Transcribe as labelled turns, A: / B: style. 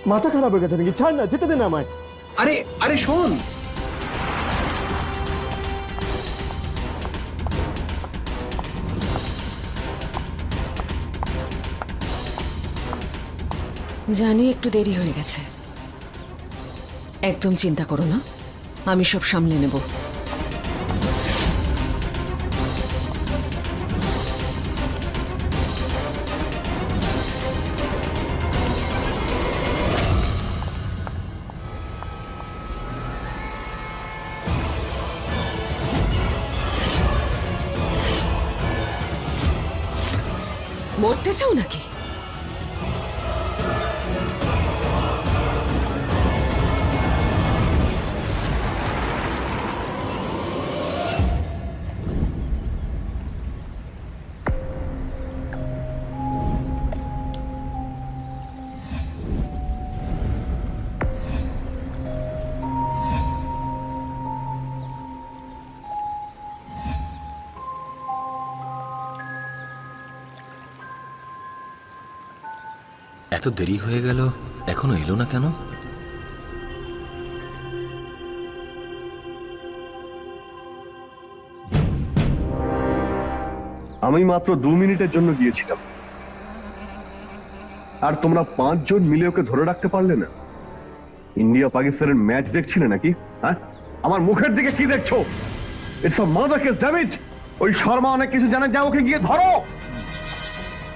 A: মাথা খারাপ হয়ে গেছে নাকি? ছাড় না, যেতে দে না আমায়।
B: আরে আরে শোন,
C: জানি একটু দেরি হয়ে গেছে, একদম চিন্তা করো না, আমি সব সামলে নেব। মরতে চাও নাকি?
D: এত দেরি হয়ে গেল, এখনো এলো না কেন?
A: আমি মাত্র 2 মিনিটের জন্য গিয়েছিলাম, আর তোমরা 5 জন মিলে ওকে ধরে রাখতে পারলে না? ইন্ডিয়া পাকিস্তানের ম্যাচ দেখছিলে নাকি? হ্যাঁ, আমার মুখের দিকে কি দেখছো? It's a mother case, damn it. ওই শর্মা অনেক কিছু জানে, যা ওকে গিয়ে ধরো।